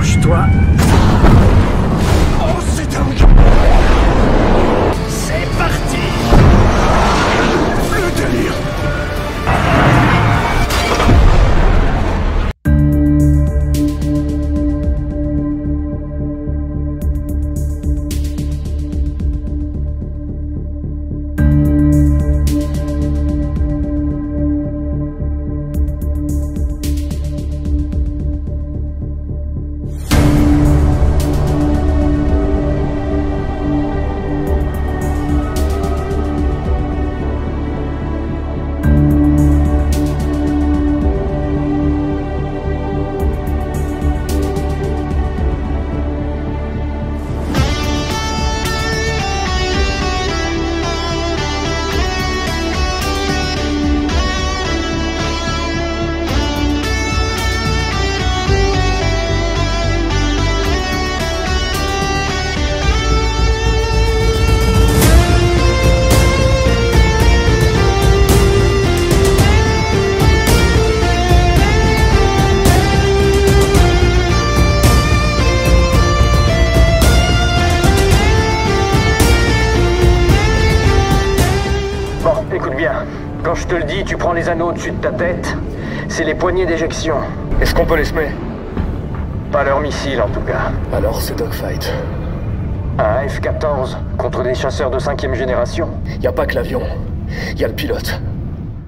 Accroche-toi. Oh, c'est dingue. C'est parti. Le délire. Quand je te le dis, tu prends les anneaux au-dessus de ta tête. C'est les poignées d'éjection. Est-ce qu'on peut les semer? Pas leurs missiles, en tout cas. Alors c'est dogfight. Un F-14 contre des chasseurs de 5e génération. Y a pas que l'avion, y a le pilote.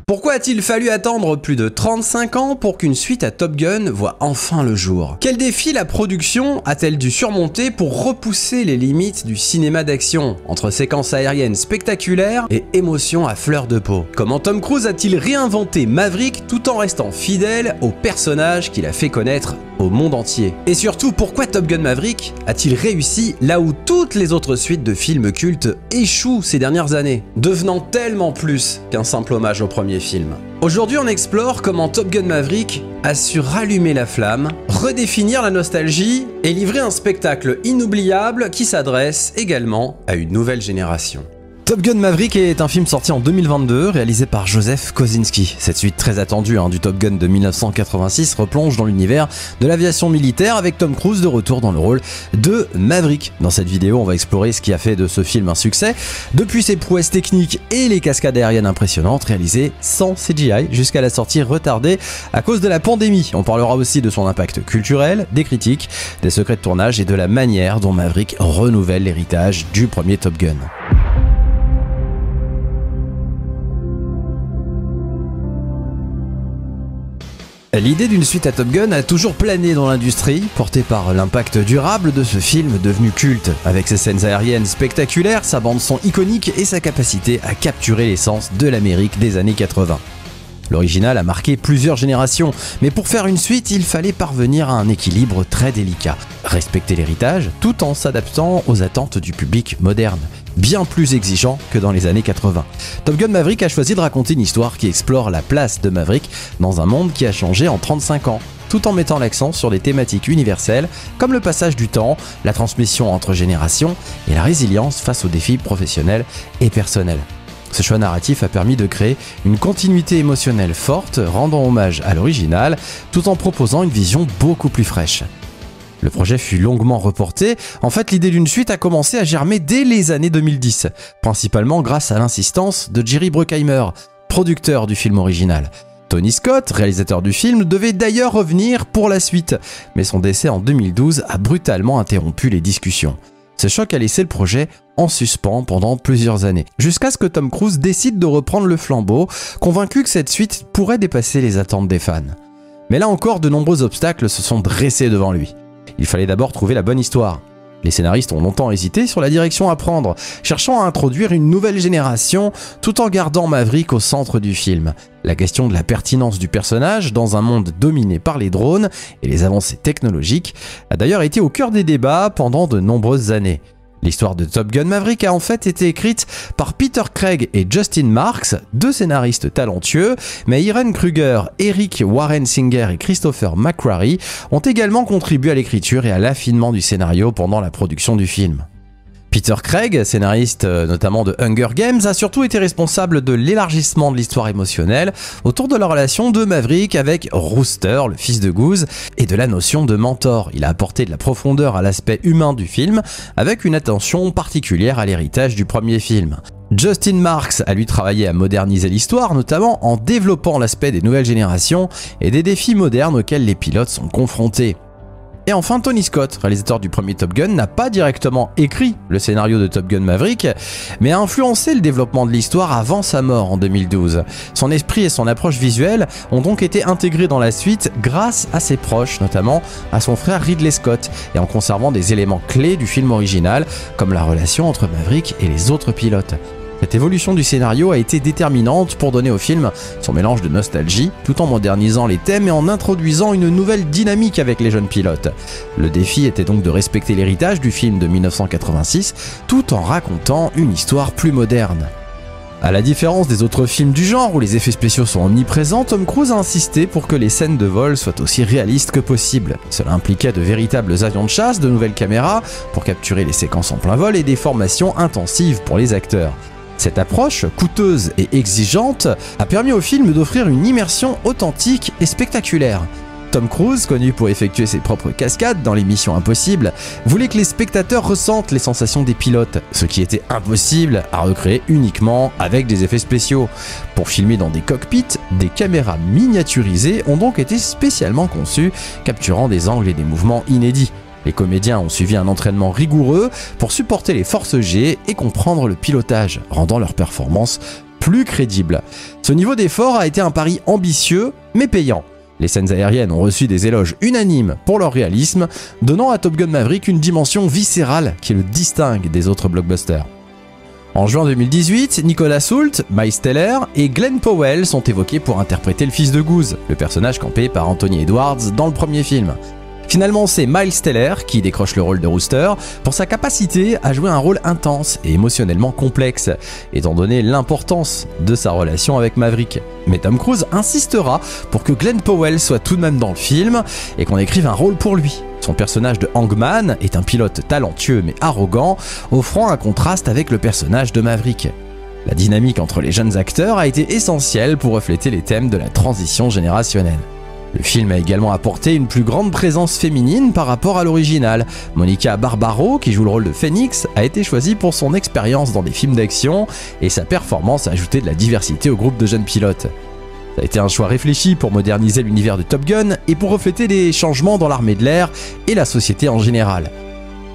Pourquoi a-t-il fallu attendre plus de 35 ans pour qu'une suite à Top Gun voie enfin le jour? Quel défi la production a-t-elle dû surmonter pour repousser les limites du cinéma d'action, entre séquences aériennes spectaculaires et émotions à fleur de peau? Comment Tom Cruise a-t-il réinventé Maverick tout en restant fidèle au personnage qu'il a fait connaître au monde entier? Et surtout, pourquoi Top Gun Maverick a-t-il réussi là où toutes les autres suites de films cultes échouent ces dernières années, devenant tellement plus qu'un simple hommage au premier film? Aujourd'hui, on explore comment Top Gun Maverick a su rallumer la flamme, redéfinir la nostalgie et livrer un spectacle inoubliable qui s'adresse également à une nouvelle génération. Top Gun Maverick est un film sorti en 2022, réalisé par Joseph Kosinski. Cette suite très attendue du Top Gun de 1986 replonge dans l'univers de l'aviation militaire avec Tom Cruise de retour dans le rôle de Maverick. Dans cette vidéo, on va explorer ce qui a fait de ce film un succès, depuis ses prouesses techniques et les cascades aériennes impressionnantes réalisées sans CGI jusqu'à la sortie retardée à cause de la pandémie. On parlera aussi de son impact culturel, des critiques, des secrets de tournage et de la manière dont Maverick renouvelle l'héritage du premier Top Gun. L'idée d'une suite à Top Gun a toujours plané dans l'industrie, portée par l'impact durable de ce film devenu culte, avec ses scènes aériennes spectaculaires, sa bande-son iconique et sa capacité à capturer l'essence de l'Amérique des années 80. L'original a marqué plusieurs générations, mais pour faire une suite, il fallait parvenir à un équilibre très délicat. Respecter l'héritage tout en s'adaptant aux attentes du public moderne, bien plus exigeant que dans les années 80. Top Gun Maverick a choisi de raconter une histoire qui explore la place de Maverick dans un monde qui a changé en 35 ans, tout en mettant l'accent sur des thématiques universelles comme le passage du temps, la transmission entre générations et la résilience face aux défis professionnels et personnels. Ce choix narratif a permis de créer une continuité émotionnelle forte, rendant hommage à l'original, tout en proposant une vision beaucoup plus fraîche. Le projet fut longuement reporté. En fait, l'idée d'une suite a commencé à germer dès les années 2010, principalement grâce à l'insistance de Jerry Bruckheimer, producteur du film original. Tony Scott, réalisateur du film, devait d'ailleurs revenir pour la suite, mais son décès en 2012 a brutalement interrompu les discussions. Ce choc a laissé le projet en suspens pendant plusieurs années, jusqu'à ce que Tom Cruise décide de reprendre le flambeau, convaincu que cette suite pourrait dépasser les attentes des fans. Mais là encore, de nombreux obstacles se sont dressés devant lui. Il fallait d'abord trouver la bonne histoire. Les scénaristes ont longtemps hésité sur la direction à prendre, cherchant à introduire une nouvelle génération tout en gardant Maverick au centre du film. La question de la pertinence du personnage dans un monde dominé par les drones et les avancées technologiques a d'ailleurs été au cœur des débats pendant de nombreuses années. L'histoire de Top Gun Maverick a en fait été écrite par Peter Craig et Justin Marks, deux scénaristes talentueux, mais Ehren Kruger, Eric Warren Singer et Christopher McQuarrie ont également contribué à l'écriture et à l'affinement du scénario pendant la production du film. Peter Craig, scénariste notamment de Hunger Games, a surtout été responsable de l'élargissement de l'histoire émotionnelle autour de la relation de Maverick avec Rooster, le fils de Goose, et de la notion de mentor. Il a apporté de la profondeur à l'aspect humain du film, avec une attention particulière à l'héritage du premier film. Justin Marks a lui travaillé à moderniser l'histoire, notamment en développant l'aspect des nouvelles générations et des défis modernes auxquels les pilotes sont confrontés. Et enfin, Tony Scott, réalisateur du premier Top Gun, n'a pas directement écrit le scénario de Top Gun Maverick, mais a influencé le développement de l'histoire avant sa mort en 2012. Son esprit et son approche visuelle ont donc été intégrés dans la suite grâce à ses proches, notamment à son frère Ridley Scott, et en conservant des éléments clés du film original, comme la relation entre Maverick et les autres pilotes. Cette évolution du scénario a été déterminante pour donner au film son mélange de nostalgie, tout en modernisant les thèmes et en introduisant une nouvelle dynamique avec les jeunes pilotes. Le défi était donc de respecter l'héritage du film de 1986, tout en racontant une histoire plus moderne. À la différence des autres films du genre où les effets spéciaux sont omniprésents, Tom Cruise a insisté pour que les scènes de vol soient aussi réalistes que possible. Cela impliquait de véritables avions de chasse, de nouvelles caméras pour capturer les séquences en plein vol et des formations intensives pour les acteurs. Cette approche, coûteuse et exigeante, a permis au film d'offrir une immersion authentique et spectaculaire. Tom Cruise, connu pour effectuer ses propres cascades dans les Missions Impossibles, voulait que les spectateurs ressentent les sensations des pilotes, ce qui était impossible à recréer uniquement avec des effets spéciaux. Pour filmer dans des cockpits, des caméras miniaturisées ont donc été spécialement conçues, capturant des angles et des mouvements inédits. Les comédiens ont suivi un entraînement rigoureux pour supporter les forces G et comprendre le pilotage, rendant leur performance plus crédible. Ce niveau d'effort a été un pari ambitieux, mais payant. Les scènes aériennes ont reçu des éloges unanimes pour leur réalisme, donnant à Top Gun Maverick une dimension viscérale qui le distingue des autres blockbusters. En juin 2018, Nicholas Hoult, Miles Teller et Glenn Powell sont évoqués pour interpréter le fils de Goose, le personnage campé par Anthony Edwards dans le premier film. Finalement, c'est Miles Teller qui décroche le rôle de Rooster pour sa capacité à jouer un rôle intense et émotionnellement complexe, étant donné l'importance de sa relation avec Maverick. Mais Tom Cruise insistera pour que Glenn Powell soit tout de même dans le film et qu'on écrive un rôle pour lui. Son personnage de Hangman est un pilote talentueux mais arrogant, offrant un contraste avec le personnage de Maverick. La dynamique entre les jeunes acteurs a été essentielle pour refléter les thèmes de la transition générationnelle. Le film a également apporté une plus grande présence féminine par rapport à l'original. Monica Barbaro, qui joue le rôle de Phoenix, a été choisie pour son expérience dans des films d'action et sa performance a ajouté de la diversité au groupe de jeunes pilotes. Ça a été un choix réfléchi pour moderniser l'univers de Top Gun et pour refléter les changements dans l'armée de l'air et la société en général.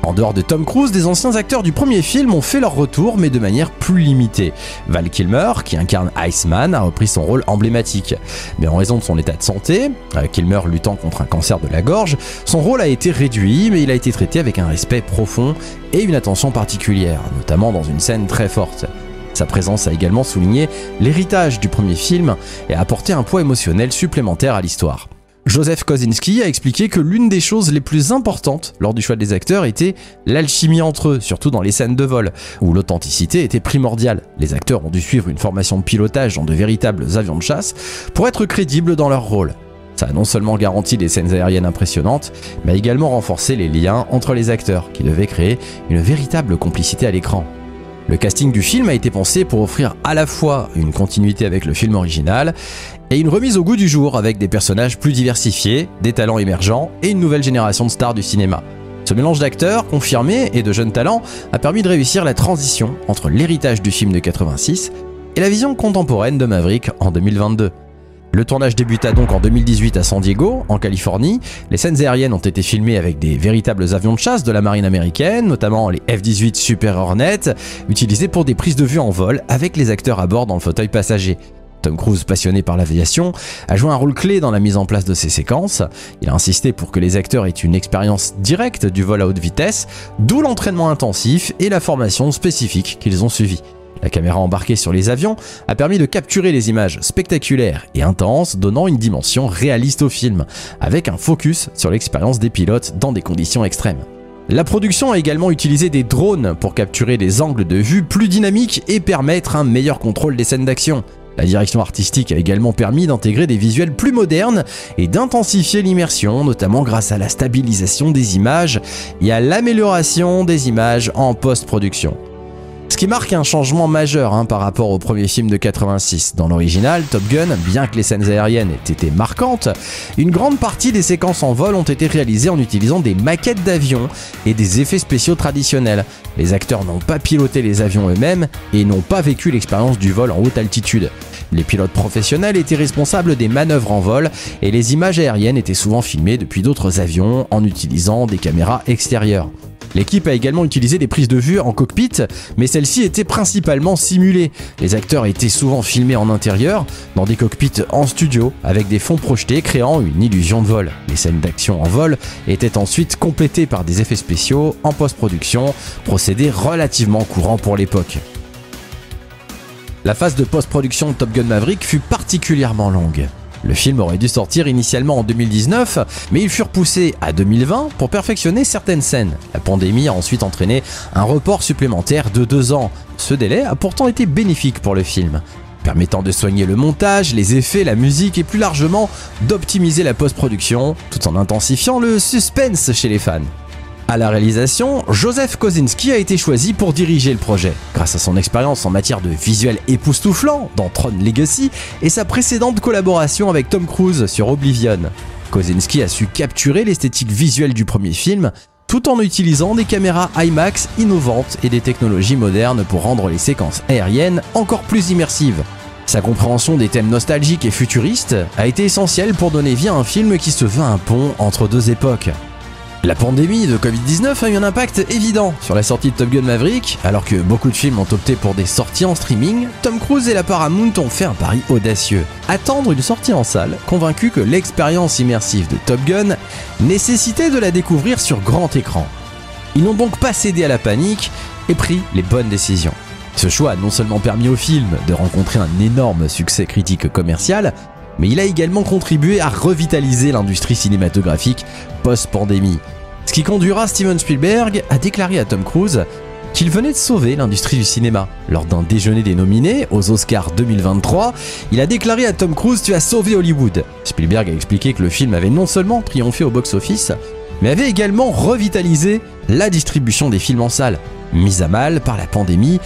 En dehors de Tom Cruise, des anciens acteurs du premier film ont fait leur retour, mais de manière plus limitée. Val Kilmer, qui incarne Iceman, a repris son rôle emblématique. Mais en raison de son état de santé, Kilmer luttant contre un cancer de la gorge, son rôle a été réduit, mais il a été traité avec un respect profond et une attention particulière, notamment dans une scène très forte. Sa présence a également souligné l'héritage du premier film et a apporté un poids émotionnel supplémentaire à l'histoire. Joseph Kosinski a expliqué que l'une des choses les plus importantes lors du choix des acteurs était l'alchimie entre eux, surtout dans les scènes de vol, où l'authenticité était primordiale. Les acteurs ont dû suivre une formation de pilotage dans de véritables avions de chasse pour être crédibles dans leur rôle. Ça a non seulement garanti des scènes aériennes impressionnantes, mais a également renforcé les liens entre les acteurs, qui devaient créer une véritable complicité à l'écran. Le casting du film a été pensé pour offrir à la fois une continuité avec le film original et une remise au goût du jour avec des personnages plus diversifiés, des talents émergents et une nouvelle génération de stars du cinéma. Ce mélange d'acteurs confirmés et de jeunes talents a permis de réussir la transition entre l'héritage du film de 86 et la vision contemporaine de Maverick en 2022. Le tournage débuta donc en 2018 à San Diego, en Californie. Les scènes aériennes ont été filmées avec des véritables avions de chasse de la marine américaine, notamment les F-18 Super Hornet, utilisés pour des prises de vue en vol avec les acteurs à bord dans le fauteuil passager. Tom Cruise, passionné par l'aviation, a joué un rôle clé dans la mise en place de ces séquences. Il a insisté pour que les acteurs aient une expérience directe du vol à haute vitesse, d'où l'entraînement intensif et la formation spécifique qu'ils ont suivie. La caméra embarquée sur les avions a permis de capturer les images spectaculaires et intenses, donnant une dimension réaliste au film, avec un focus sur l'expérience des pilotes dans des conditions extrêmes. La production a également utilisé des drones pour capturer des angles de vue plus dynamiques et permettre un meilleur contrôle des scènes d'action. La direction artistique a également permis d'intégrer des visuels plus modernes et d'intensifier l'immersion, notamment grâce à la stabilisation des images et à l'amélioration des images en post-production. Ce qui marque un changement majeur par rapport au premier film de 86. Dans l'original, Top Gun, bien que les scènes aériennes aient été marquantes, une grande partie des séquences en vol ont été réalisées en utilisant des maquettes d'avions et des effets spéciaux traditionnels. Les acteurs n'ont pas piloté les avions eux-mêmes et n'ont pas vécu l'expérience du vol en haute altitude. Les pilotes professionnels étaient responsables des manœuvres en vol et les images aériennes étaient souvent filmées depuis d'autres avions en utilisant des caméras extérieures. L'équipe a également utilisé des prises de vue en cockpit, mais celles-ci étaient principalement simulées. Les acteurs étaient souvent filmés en intérieur, dans des cockpits en studio, avec des fonds projetés créant une illusion de vol. Les scènes d'action en vol étaient ensuite complétées par des effets spéciaux en post-production, procédé relativement courant pour l'époque. La phase de post-production de Top Gun Maverick fut particulièrement longue. Le film aurait dû sortir initialement en 2019, mais il fut repoussé à 2020 pour perfectionner certaines scènes. La pandémie a ensuite entraîné un report supplémentaire de 2 ans. Ce délai a pourtant été bénéfique pour le film, permettant de soigner le montage, les effets, la musique et plus largement d'optimiser la post-production, tout en intensifiant le suspense chez les fans. À la réalisation, Joseph Kosinski a été choisi pour diriger le projet. Grâce à son expérience en matière de visuel époustouflant dans Tron Legacy et sa précédente collaboration avec Tom Cruise sur Oblivion, Kosinski a su capturer l'esthétique visuelle du premier film tout en utilisant des caméras IMAX innovantes et des technologies modernes pour rendre les séquences aériennes encore plus immersives. Sa compréhension des thèmes nostalgiques et futuristes a été essentielle pour donner vie à un film qui se veut un pont entre deux époques. La pandémie de Covid-19 a eu un impact évident sur la sortie de Top Gun Maverick. Alors que beaucoup de films ont opté pour des sorties en streaming, Tom Cruise et la Paramount ont fait un pari audacieux. Attendre une sortie en salle, convaincus que l'expérience immersive de Top Gun nécessitait de la découvrir sur grand écran. Ils n'ont donc pas cédé à la panique et pris les bonnes décisions. Ce choix a non seulement permis au film de rencontrer un énorme succès critique commercial, mais il a également contribué à revitaliser l'industrie cinématographique post-pandémie. Ce qui conduira Steven Spielberg à déclarer à Tom Cruise qu'il venait de sauver l'industrie du cinéma. Lors d'un déjeuner des nominés aux Oscars 2023, il a déclaré à Tom Cruise « Tu as sauvé Hollywood ». Spielberg a expliqué que le film avait non seulement triomphé au box-office, mais avait également revitalisé la distribution des films en salle, mise à mal par la pandémie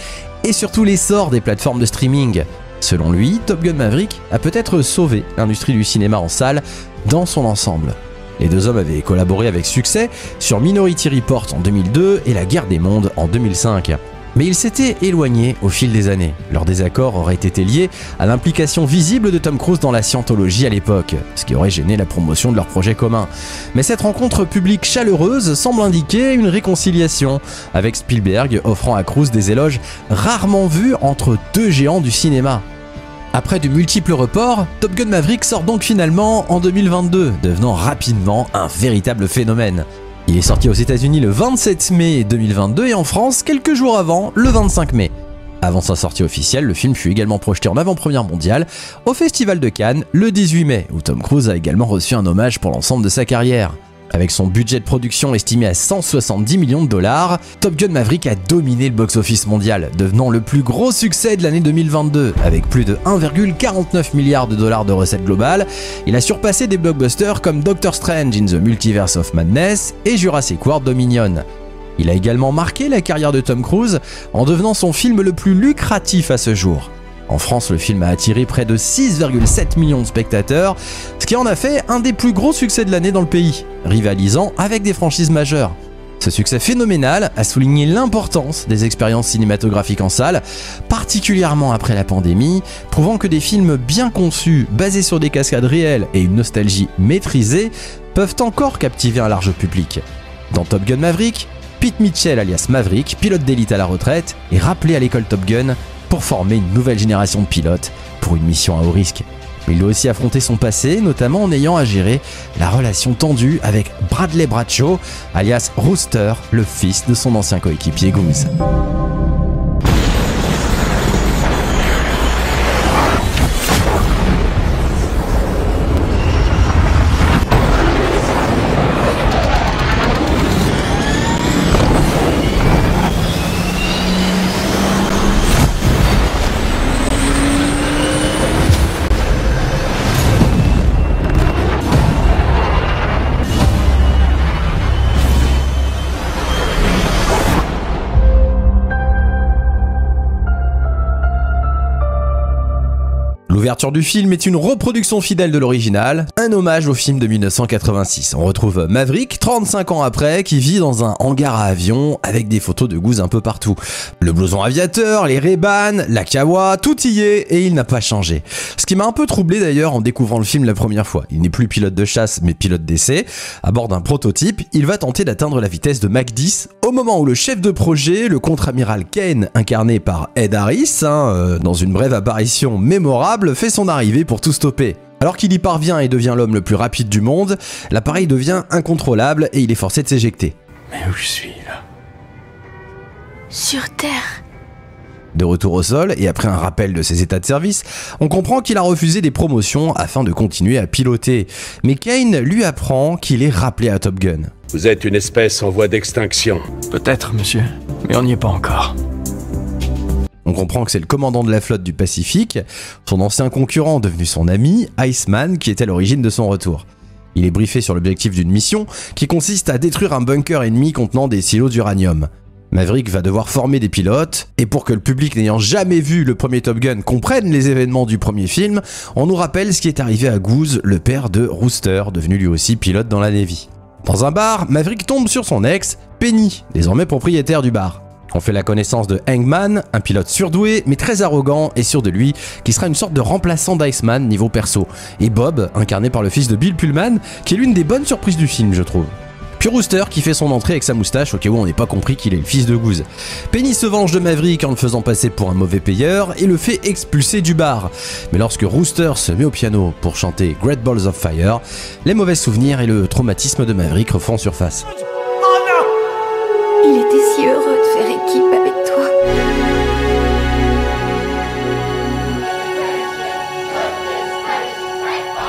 et surtout l'essor des plateformes de streaming. Selon lui, Top Gun Maverick a peut-être sauvé l'industrie du cinéma en salle dans son ensemble. Les deux hommes avaient collaboré avec succès sur Minority Report en 2002 et La Guerre des Mondes en 2005. Mais ils s'étaient éloignés au fil des années. Leur désaccord aurait été lié à l'implication visible de Tom Cruise dans la scientologie à l'époque, ce qui aurait gêné la promotion de leur projet commun. Mais cette rencontre publique chaleureuse semble indiquer une réconciliation, avec Spielberg offrant à Cruise des éloges rarement vus entre deux géants du cinéma. Après de multiples reports, Top Gun Maverick sort donc finalement en 2022, devenant rapidement un véritable phénomène. Il est sorti aux États-Unis le 27 mai 2022 et en France quelques jours avant, le 25 mai. Avant sa sortie officielle, le film fut également projeté en avant-première mondiale au Festival de Cannes le 18 mai, où Tom Cruise a également reçu un hommage pour l'ensemble de sa carrière. Avec son budget de production estimé à 170 millions de dollars, Top Gun Maverick a dominé le box-office mondial, devenant le plus gros succès de l'année 2022. Avec plus de 1,49 milliard de dollars de recettes globales, il a surpassé des blockbusters comme Doctor Strange in the Multiverse of Madness et Jurassic World Dominion. Il a également marqué la carrière de Tom Cruise en devenant son film le plus lucratif à ce jour. En France, le film a attiré près de 6,7 millions de spectateurs, ce qui en a fait un des plus gros succès de l'année dans le pays, rivalisant avec des franchises majeures. Ce succès phénoménal a souligné l'importance des expériences cinématographiques en salle, particulièrement après la pandémie, prouvant que des films bien conçus, basés sur des cascades réelles et une nostalgie maîtrisée, peuvent encore captiver un large public. Dans Top Gun Maverick, Pete Mitchell alias Maverick, pilote d'élite à la retraite, est rappelé à l'école Top Gun pour former une nouvelle génération de pilotes pour une mission à haut risque. Mais il doit aussi affronter son passé, notamment en ayant à gérer la relation tendue avec Bradley Bradshaw, alias Rooster, le fils de son ancien coéquipier Goose. L'ouverture du film est une reproduction fidèle de l'original, un hommage au film de 1986. On retrouve Maverick, 35 ans après, qui vit dans un hangar à avions avec des photos de Goose un peu partout. Le blouson aviateur, les Ray-Ban, la Kawa, tout y est et il n'a pas changé. Ce qui m'a un peu troublé d'ailleurs en découvrant le film la première fois. Il n'est plus pilote de chasse mais pilote d'essai. À bord d'un prototype, il va tenter d'atteindre la vitesse de Mach 10 au moment où le chef de projet, le contre-amiral Kane, incarné par Ed Harris, dans une brève apparition mémorable, fait son arrivée pour tout stopper. Alors qu'il y parvient et devient l'homme le plus rapide du monde, l'appareil devient incontrôlable et il est forcé de s'éjecter. Mais où je suis là? Sur Terre. De retour au sol, et après un rappel de ses états de service, on comprend qu'il a refusé des promotions afin de continuer à piloter. Mais Kane lui apprend qu'il est rappelé à Top Gun. Vous êtes une espèce en voie d'extinction. Peut-être, monsieur, mais on n'y est pas encore. On comprend que c'est le commandant de la flotte du Pacifique, son ancien concurrent devenu son ami, Iceman, qui est à l'origine de son retour. Il est briefé sur l'objectif d'une mission qui consiste à détruire un bunker ennemi contenant des silos d'uranium. Maverick va devoir former des pilotes, et pour que le public n'ayant jamais vu le premier Top Gun comprenne les événements du premier film, on nous rappelle ce qui est arrivé à Goose, le père de Rooster, devenu lui aussi pilote dans la Navy. Dans un bar, Maverick tombe sur son ex, Penny, désormais propriétaire du bar. On fait la connaissance de Hangman, un pilote surdoué mais très arrogant et sûr de lui, qui sera une sorte de remplaçant d'Iceman niveau perso. Et Bob, incarné par le fils de Bill Pullman, qui est l'une des bonnes surprises du film, je trouve. Puis Rooster qui fait son entrée avec sa moustache au cas où on n'ait pas compris qu'il est le fils de Goose. Penny se venge de Maverick en le faisant passer pour un mauvais payeur et le fait expulser du bar. Mais lorsque Rooster se met au piano pour chanter Great Balls of Fire, les mauvais souvenirs et le traumatisme de Maverick refont surface. Il était si heureux de faire équipe avec toi.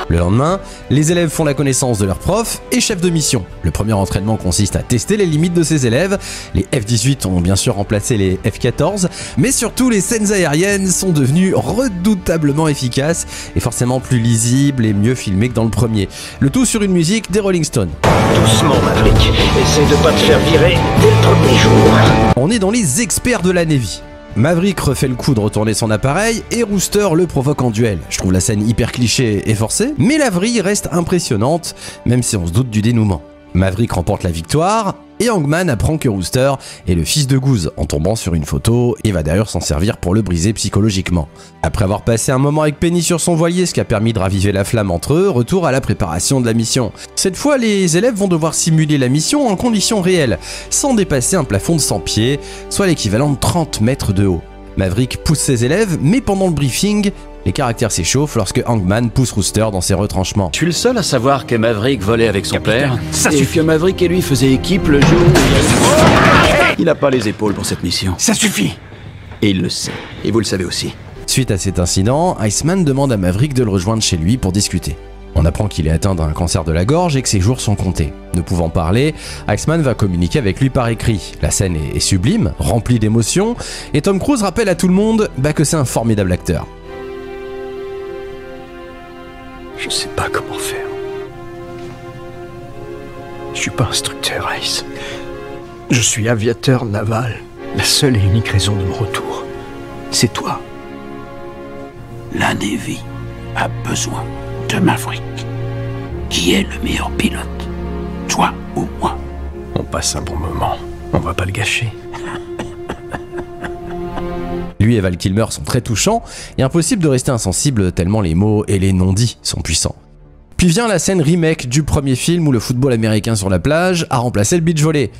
Le lendemain, les élèves font la connaissance de leur prof et chef de mission. Le premier entraînement consiste à tester les limites de ses élèves. Les F-18 ont bien sûr remplacé les F-14, mais surtout les scènes aériennes sont devenues redoutablement efficaces et forcément plus lisibles et mieux filmées que dans le premier. Le tout sur une musique des Rolling Stones. Doucement, Maverick. Essaye de pas te faire virer dès le premier jour. On est dans les experts de la Navy. Maverick refait le coup de retourner son appareil et Rooster le provoque en duel. Je trouve la scène hyper cliché et forcée, mais la vrille reste impressionnante, même si on se doute du dénouement. Maverick remporte la victoire et Hangman apprend que Rooster est le fils de Goose en tombant sur une photo et va d'ailleurs s'en servir pour le briser psychologiquement. Après avoir passé un moment avec Penny sur son voilier, ce qui a permis de raviver la flamme entre eux, retour à la préparation de la mission. Cette fois, les élèves vont devoir simuler la mission en conditions réelles, sans dépasser un plafond de 100 pieds, soit l'équivalent de 30 mètres de haut. Maverick pousse ses élèves, mais pendant le briefing, les caractères s'échauffent lorsque Hangman pousse Rooster dans ses retranchements. Je suis le seul à savoir que Maverick volait avec son père. ça et suffit. que Maverick et lui faisaient équipe le jour où... Il n'a pas les épaules pour cette mission. Ça suffit. Et il le sait. Et vous le savez aussi. Suite à cet incident, Iceman demande à Maverick de le rejoindre chez lui pour discuter. On apprend qu'il est atteint d'un cancer de la gorge et que ses jours sont comptés. Ne pouvant parler, Iceman va communiquer avec lui par écrit. La scène est sublime, remplie d'émotions, et Tom Cruise rappelle à tout le monde que c'est un formidable acteur. Je sais pas comment faire. Je suis pas instructeur, Ice. Je suis aviateur naval. La seule et unique raison de mon retour, c'est toi. La Navy a besoin de Maverick. Qui est le meilleur pilote? Toi ou moi? On passe un bon moment. On va pas le gâcher. Lui et Val Kilmer sont très touchants et impossible de rester insensible tellement les mots et les non-dits sont puissants. Puis vient la scène remake du premier film où le football américain sur la plage a remplacé le beach volley.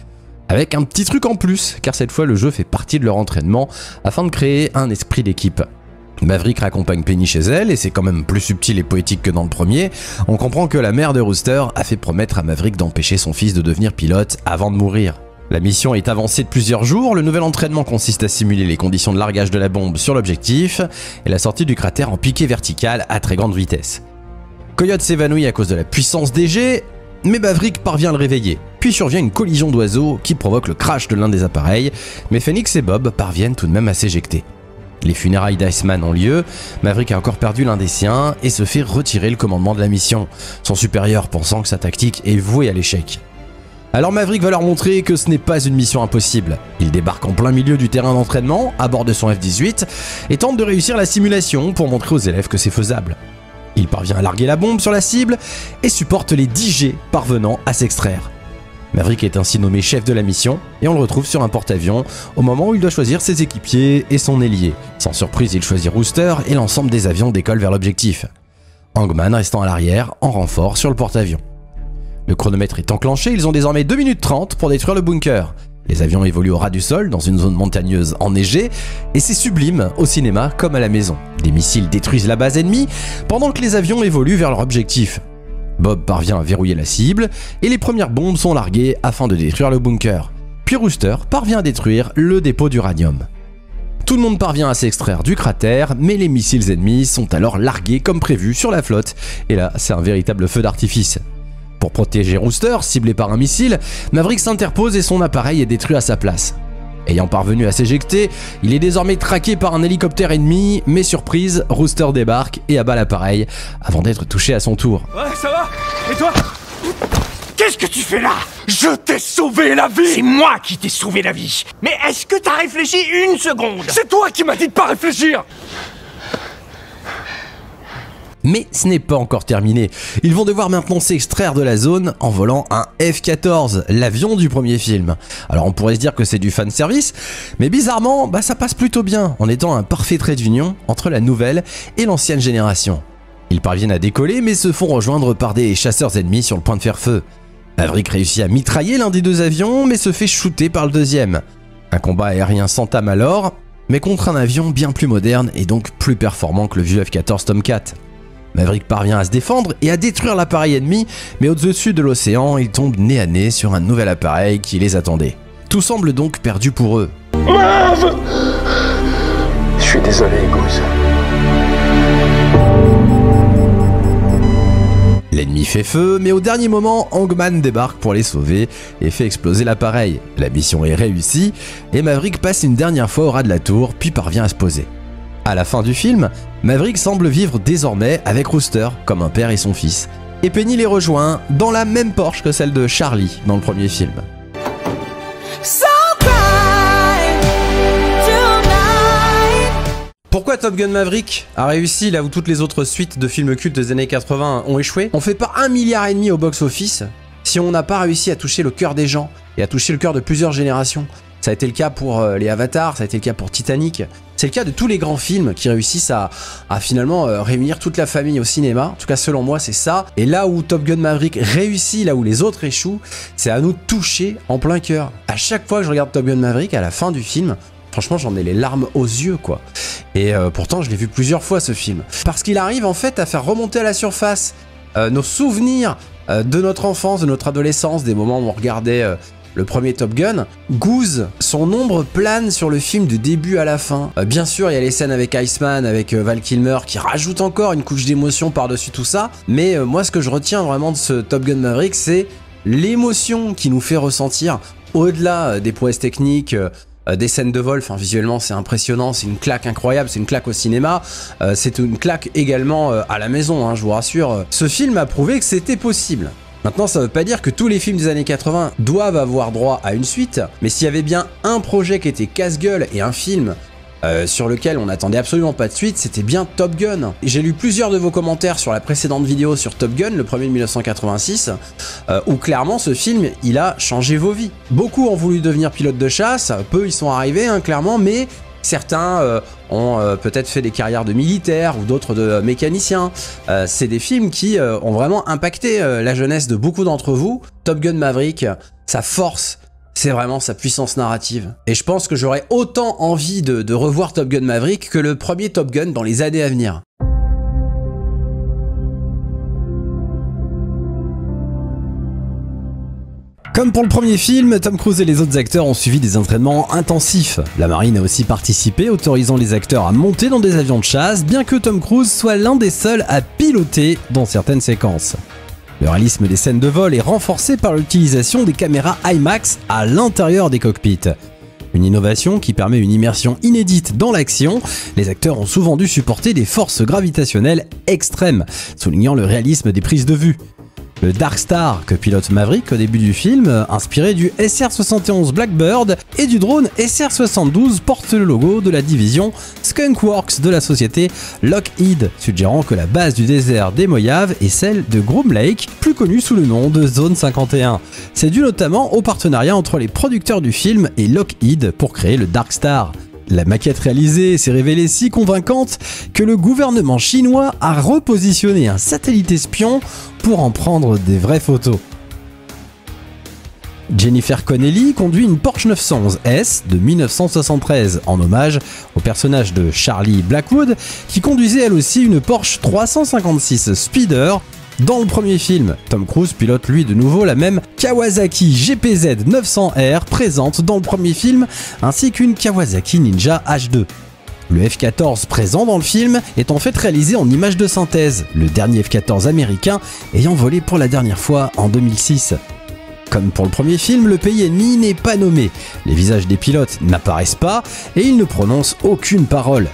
Avec un petit truc en plus, car cette fois le jeu fait partie de leur entraînement afin de créer un esprit d'équipe. Maverick raccompagne Penny chez elle et c'est quand même plus subtil et poétique que dans le premier. On comprend que la mère de Rooster a fait promettre à Maverick d'empêcher son fils de devenir pilote avant de mourir. La mission est avancée de plusieurs jours, le nouvel entraînement consiste à simuler les conditions de largage de la bombe sur l'objectif et la sortie du cratère en piqué vertical à très grande vitesse. Coyote s'évanouit à cause de la puissance des jets, mais Maverick parvient à le réveiller. Puis survient une collision d'oiseaux qui provoque le crash de l'un des appareils, mais Phoenix et Bob parviennent tout de même à s'éjecter. Les funérailles d'Iceman ont lieu, Maverick a encore perdu l'un des siens et se fait retirer le commandement de la mission, son supérieur pensant que sa tactique est vouée à l'échec. Alors Maverick va leur montrer que ce n'est pas une mission impossible. Il débarque en plein milieu du terrain d'entraînement, à bord de son F-18, et tente de réussir la simulation pour montrer aux élèves que c'est faisable. Il parvient à larguer la bombe sur la cible et supporte les 10 jets parvenant à s'extraire. Maverick est ainsi nommé chef de la mission et on le retrouve sur un porte-avions au moment où il doit choisir ses équipiers et son ailier. Sans surprise, il choisit Rooster et l'ensemble des avions décollent vers l'objectif. Hangman restant à l'arrière en renfort sur le porte-avions. Le chronomètre est enclenché, ils ont désormais 2 minutes 30 pour détruire le bunker. Les avions évoluent au ras du sol dans une zone montagneuse enneigée et c'est sublime au cinéma comme à la maison. Des missiles détruisent la base ennemie pendant que les avions évoluent vers leur objectif. Bob parvient à verrouiller la cible et les premières bombes sont larguées afin de détruire le bunker. Puis Rooster parvient à détruire le dépôt d'uranium. Tout le monde parvient à s'extraire du cratère, mais les missiles ennemis sont alors largués comme prévu sur la flotte. Et là, c'est un véritable feu d'artifice. Pour protéger Rooster, ciblé par un missile, Maverick s'interpose et son appareil est détruit à sa place. Ayant parvenu à s'éjecter, il est désormais traqué par un hélicoptère ennemi, mais surprise, Rooster débarque et abat l'appareil avant d'être touché à son tour. Ouais, ça va? Et toi? Qu'est-ce que tu fais là? Je t'ai sauvé la vie! C'est moi qui t'ai sauvé la vie! Mais est-ce que t'as réfléchi une seconde? C'est toi qui m'as dit de pas réfléchir! Mais ce n'est pas encore terminé. Ils vont devoir maintenant s'extraire de la zone en volant un F-14, l'avion du premier film. Alors on pourrait se dire que c'est du fanservice, mais bizarrement, ça passe plutôt bien en étant un parfait trait d'union entre la nouvelle et l'ancienne génération. Ils parviennent à décoller mais se font rejoindre par des chasseurs ennemis sur le point de faire feu. Maverick réussit à mitrailler l'un des deux avions mais se fait shooter par le deuxième. Un combat aérien s'entame alors, mais contre un avion bien plus moderne et donc plus performant que le vieux F-14 Tomcat. Maverick parvient à se défendre et à détruire l'appareil ennemi, mais au-dessus de l'océan, ils tombent nez à nez sur un nouvel appareil qui les attendait. Tout semble donc perdu pour eux. Mav! Je suis désolé, Goose. L'ennemi fait feu, mais au dernier moment, Hangman débarque pour les sauver et fait exploser l'appareil. La mission est réussie et Maverick passe une dernière fois au ras de la tour, puis parvient à se poser. À la fin du film, Maverick semble vivre désormais avec Rooster, comme un père et son fils. Et Penny les rejoint dans la même Porsche que celle de Charlie dans le premier film. Pourquoi Top Gun Maverick a réussi là où toutes les autres suites de films cultes des années 80 ont échoué? On fait pas 1,5 milliard au box-office si on n'a pas réussi à toucher le cœur des gens et à toucher le cœur de plusieurs générations. Ça a été le cas pour les Avatars, ça a été le cas pour Titanic. C'est le cas de tous les grands films qui réussissent à finalement réunir toute la famille au cinéma. En tout cas, selon moi, c'est ça. Et là où Top Gun Maverick réussit, là où les autres échouent, c'est à nous toucher en plein cœur. À chaque fois que je regarde Top Gun Maverick, à la fin du film, franchement, j'en ai les larmes aux yeux, quoi. Et pourtant, je l'ai vu plusieurs fois, ce film. Parce qu'il arrive, en fait, à faire remonter à la surface nos souvenirs de notre enfance, de notre adolescence, des moments où on regardait le premier Top Gun. Goose, son ombre plane sur le film du début à la fin. Bien sûr, il y a les scènes avec Iceman, avec Val Kilmer, qui rajoutent encore une couche d'émotion par-dessus tout ça. Mais moi, ce que je retiens vraiment de ce Top Gun Maverick, c'est l'émotion qui nous fait ressentir, au-delà des prouesses techniques, des scènes de vol. Enfin, visuellement, c'est impressionnant, c'est une claque incroyable, c'est une claque au cinéma, c'est une claque également à la maison, hein, je vous rassure. Ce film a prouvé que c'était possible. Maintenant, ça veut pas dire que tous les films des années 80 doivent avoir droit à une suite, mais s'il y avait bien un projet qui était casse-gueule et un film sur lequel on n'attendait absolument pas de suite, c'était bien Top Gun. J'ai lu plusieurs de vos commentaires sur la précédente vidéo sur Top Gun, le premier de 1986, où clairement ce film, il a changé vos vies. Beaucoup ont voulu devenir pilotes de chasse, peu y sont arrivés, hein, clairement, mais certains ont peut-être fait des carrières de militaires ou d'autres de mécaniciens. C'est des films qui ont vraiment impacté la jeunesse de beaucoup d'entre vous. Top Gun Maverick, sa force, c'est vraiment sa puissance narrative. Et je pense que j'aurais autant envie de revoir Top Gun Maverick que le premier Top Gun dans les années à venir. Comme pour le premier film, Tom Cruise et les autres acteurs ont suivi des entraînements intensifs. La marine a aussi participé, autorisant les acteurs à monter dans des avions de chasse, bien que Tom Cruise soit l'un des seuls à piloter dans certaines séquences. Le réalisme des scènes de vol est renforcé par l'utilisation des caméras IMAX à l'intérieur des cockpits. Une innovation qui permet une immersion inédite dans l'action. Les acteurs ont souvent dû supporter des forces gravitationnelles extrêmes, soulignant le réalisme des prises de vue. Le Dark Star que pilote Maverick au début du film, inspiré du SR-71 Blackbird et du drone SR-72, porte le logo de la division Skunk Works de la société Lockheed, suggérant que la base du désert des Mojaves est celle de Groom Lake, plus connue sous le nom de Zone 51. C'est dû notamment au partenariat entre les producteurs du film et Lockheed pour créer le Dark Star. La maquette réalisée s'est révélée si convaincante que le gouvernement chinois a repositionné un satellite espion pour en prendre des vraies photos. Jennifer Connelly conduit une Porsche 911 S de 1973 en hommage au personnage de Charlie Blackwood qui conduisait elle aussi une Porsche 356 Speeder. Dans le premier film, Tom Cruise pilote lui de nouveau la même Kawasaki GPZ 900R présente dans le premier film, ainsi qu'une Kawasaki Ninja H2. Le F-14 présent dans le film est en fait réalisé en images de synthèse, le dernier F-14 américain ayant volé pour la dernière fois en 2006. Comme pour le premier film, le pays ennemi n'est pas nommé, les visages des pilotes n'apparaissent pas et ils ne prononcent aucune parole.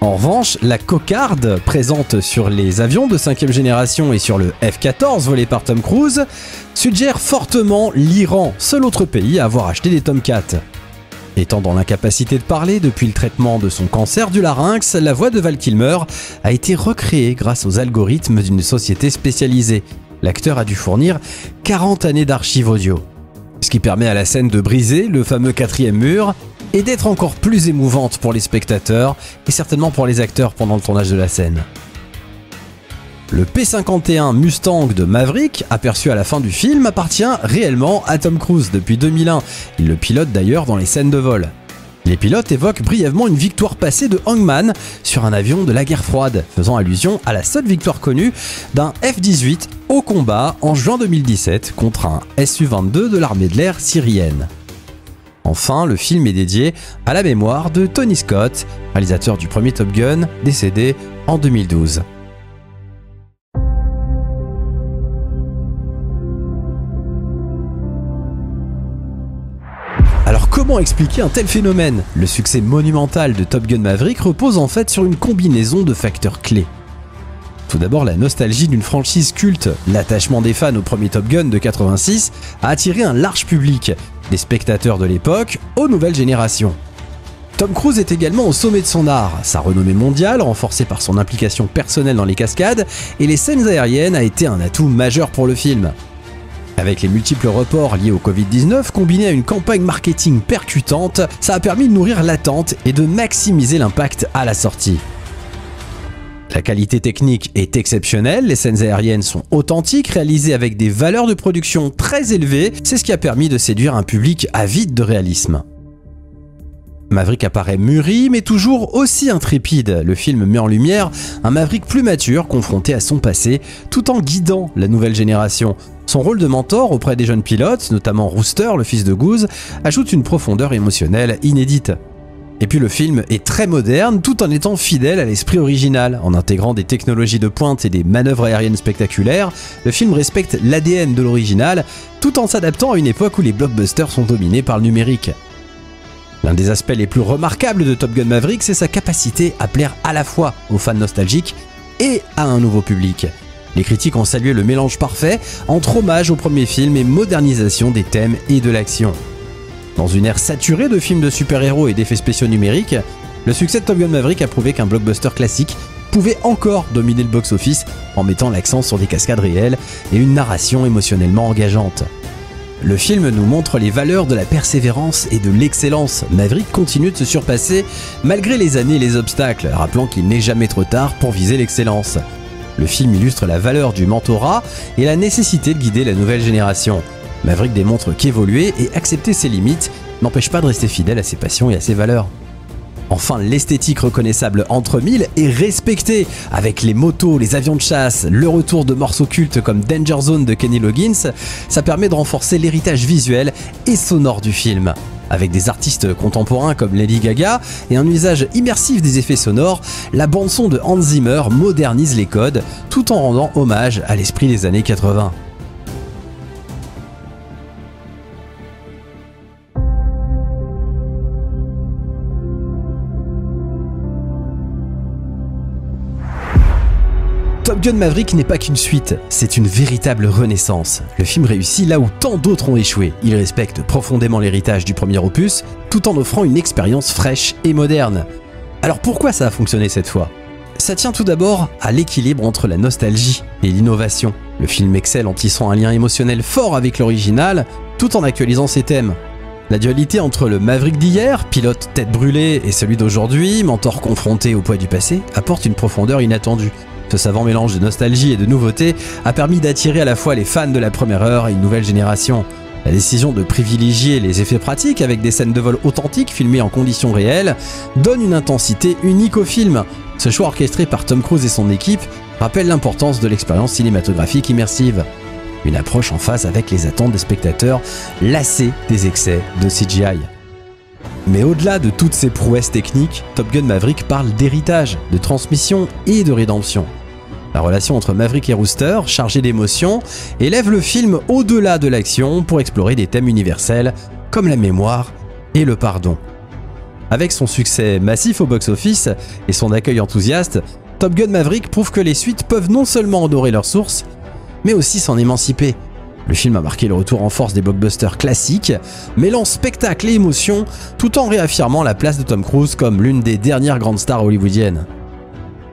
En revanche, la cocarde présente sur les avions de 5e génération et sur le F-14 volé par Tom Cruise suggère fortement l'Iran, seul autre pays à avoir acheté des Tomcat. Étant dans l'incapacité de parler depuis le traitement de son cancer du larynx, la voix de Val Kilmer a été recréée grâce aux algorithmes d'une société spécialisée. L'acteur a dû fournir 40 années d'archives audio. Ce qui permet à la scène de briser le fameux 4e mur et d'être encore plus émouvante pour les spectateurs et certainement pour les acteurs pendant le tournage de la scène. Le P-51 Mustang de Maverick, aperçu à la fin du film, appartient réellement à Tom Cruise depuis 2001. Il le pilote d'ailleurs dans les scènes de vol. Les pilotes évoquent brièvement une victoire passée de Hongman sur un avion de la guerre froide, faisant allusion à la seule victoire connue d'un F-18 au combat en juin 2017 contre un Su-22 de l'armée de l'air syrienne. Enfin, le film est dédié à la mémoire de Tony Scott, réalisateur du premier Top Gun, décédé en 2012. Alors comment expliquer un tel phénomène? Le succès monumental de Top Gun Maverick repose en fait sur une combinaison de facteurs clés. Tout d'abord, la nostalgie d'une franchise culte. L'attachement des fans au premier Top Gun de 86 a attiré un large public, des spectateurs de l'époque aux nouvelles générations. Tom Cruise est également au sommet de son art. Sa renommée mondiale, renforcée par son implication personnelle dans les cascades et les scènes aériennes, a été un atout majeur pour le film. Avec les multiples reports liés au Covid-19, combinés à une campagne marketing percutante, ça a permis de nourrir l'attente et de maximiser l'impact à la sortie. La qualité technique est exceptionnelle, les scènes aériennes sont authentiques, réalisées avec des valeurs de production très élevées, c'est ce qui a permis de séduire un public avide de réalisme. Maverick apparaît mûri, mais toujours aussi intrépide. Le film met en lumière un Maverick plus mature, confronté à son passé, tout en guidant la nouvelle génération. Son rôle de mentor auprès des jeunes pilotes, notamment Rooster, le fils de Goose, ajoute une profondeur émotionnelle inédite. Et puis le film est très moderne tout en étant fidèle à l'esprit original. En intégrant des technologies de pointe et des manœuvres aériennes spectaculaires, le film respecte l'ADN de l'original tout en s'adaptant à une époque où les blockbusters sont dominés par le numérique. L'un des aspects les plus remarquables de Top Gun Maverick, c'est sa capacité à plaire à la fois aux fans nostalgiques et à un nouveau public. Les critiques ont salué le mélange parfait entre hommage au premier film et modernisation des thèmes et de l'action. Dans une ère saturée de films de super-héros et d'effets spéciaux numériques, le succès de Top Gun Maverick a prouvé qu'un blockbuster classique pouvait encore dominer le box-office en mettant l'accent sur des cascades réelles et une narration émotionnellement engageante. Le film nous montre les valeurs de la persévérance et de l'excellence. Maverick continue de se surpasser malgré les années et les obstacles, rappelant qu'il n'est jamais trop tard pour viser l'excellence. Le film illustre la valeur du mentorat et la nécessité de guider la nouvelle génération. Maverick démontre qu'évoluer et accepter ses limites n'empêche pas de rester fidèle à ses passions et à ses valeurs. Enfin, l'esthétique reconnaissable entre mille est respectée, avec les motos, les avions de chasse, le retour de morceaux cultes comme Danger Zone de Kenny Loggins, ça permet de renforcer l'héritage visuel et sonore du film. Avec des artistes contemporains comme Lady Gaga et un usage immersif des effets sonores, la bande-son de Hans Zimmer modernise les codes tout en rendant hommage à l'esprit des années 80. Top Gun Maverick n'est pas qu'une suite, c'est une véritable renaissance. Le film réussit là où tant d'autres ont échoué. Il respecte profondément l'héritage du premier opus, tout en offrant une expérience fraîche et moderne. Alors pourquoi ça a fonctionné cette fois ? Ça tient tout d'abord à l'équilibre entre la nostalgie et l'innovation. Le film excelle en tissant un lien émotionnel fort avec l'original, tout en actualisant ses thèmes. La dualité entre le Maverick d'hier, pilote tête brûlée, et celui d'aujourd'hui, mentor confronté au poids du passé, apporte une profondeur inattendue. Ce savant mélange de nostalgie et de nouveauté a permis d'attirer à la fois les fans de la première heure et une nouvelle génération. La décision de privilégier les effets pratiques avec des scènes de vol authentiques filmées en conditions réelles donne une intensité unique au film. Ce choix orchestré par Tom Cruise et son équipe rappelle l'importance de l'expérience cinématographique immersive. Une approche en phase avec les attentes des spectateurs lassés des excès de CGI. Mais au-delà de toutes ces prouesses techniques, Top Gun Maverick parle d'héritage, de transmission et de rédemption. La relation entre Maverick et Rooster, chargée d'émotions, élève le film au-delà de l'action pour explorer des thèmes universels comme la mémoire et le pardon. Avec son succès massif au box-office et son accueil enthousiaste, Top Gun Maverick prouve que les suites peuvent non seulement honorer leur source, mais aussi s'en émanciper. Le film a marqué le retour en force des blockbusters classiques, mêlant spectacle et émotion, tout en réaffirmant la place de Tom Cruise comme l'une des dernières grandes stars hollywoodiennes.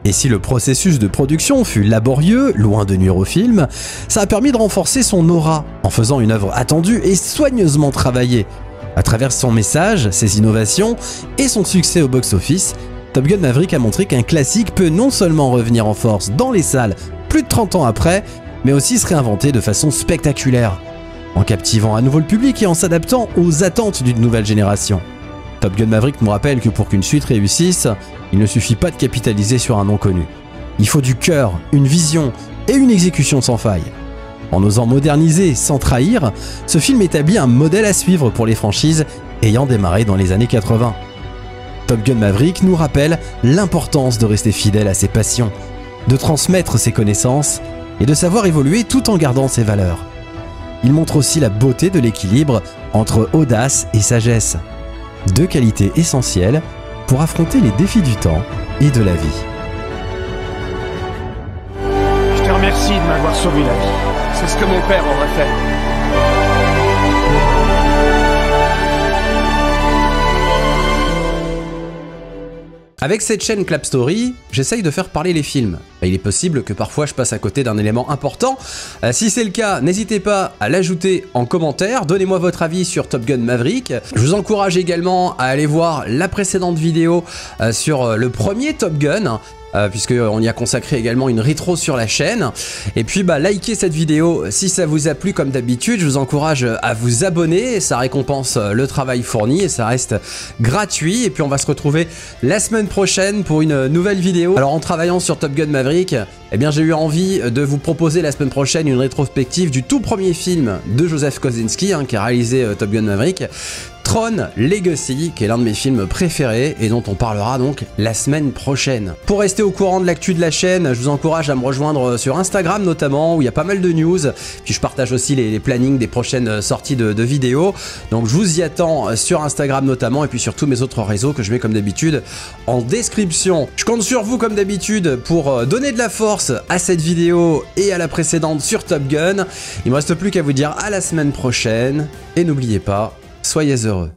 Et si le processus de production fut laborieux, loin de nuire au film, ça a permis de renforcer son aura, en faisant une œuvre attendue et soigneusement travaillée. À travers son message, ses innovations et son succès au box-office, Top Gun Maverick a montré qu'un classique peut non seulement revenir en force dans les salles plus de 30 ans après, mais aussi se réinventer de façon spectaculaire, en captivant à nouveau le public et en s'adaptant aux attentes d'une nouvelle génération. Top Gun Maverick nous rappelle que pour qu'une suite réussisse, il ne suffit pas de capitaliser sur un nom connu. Il faut du cœur, une vision et une exécution sans faille. En osant moderniser sans trahir, ce film établit un modèle à suivre pour les franchises ayant démarré dans les années 80. Top Gun Maverick nous rappelle l'importance de rester fidèle à ses passions, de transmettre ses connaissances et de savoir évoluer tout en gardant ses valeurs. Il montre aussi la beauté de l'équilibre entre audace et sagesse, deux qualités essentielles pour affronter les défis du temps et de la vie. Je te remercie de m'avoir sauvé la vie. C'est ce que mon père aurait fait. Avec cette chaîne Clap Story, j'essaye de faire parler les films. Il est possible que parfois je passe à côté d'un élément important. Si c'est le cas, n'hésitez pas à l'ajouter en commentaire. Donnez-moi votre avis sur Top Gun Maverick. Je vous encourage également à aller voir la précédente vidéo sur le premier Top Gun. Puisqu'on y a consacré également une rétro sur la chaîne. Et puis likez cette vidéo si ça vous a plu comme d'habitude. Je vous encourage à vous abonner, ça récompense le travail fourni et ça reste gratuit. Et puis on va se retrouver la semaine prochaine pour une nouvelle vidéo. Alors en travaillant sur Top Gun Maverick, eh bien j'ai eu envie de vous proposer la semaine prochaine une rétrospective du tout premier film de Joseph Kosinski qui a réalisé Top Gun Maverick, Tron Legacy, qui est l'un de mes films préférés et dont on parlera donc la semaine prochaine. Pour rester au courant de l'actu de la chaîne, je vous encourage à me rejoindre sur Instagram notamment, où il y a pas mal de news, puis je partage aussi les plannings des prochaines sorties de vidéos, donc je vous y attends sur Instagram notamment, et puis sur tous mes autres réseaux que je mets comme d'habitude en description. Je compte sur vous comme d'habitude pour donner de la force à cette vidéo et à la précédente sur Top Gun. Il me reste plus qu'à vous dire à la semaine prochaine, et n'oubliez pas, soyez heureux.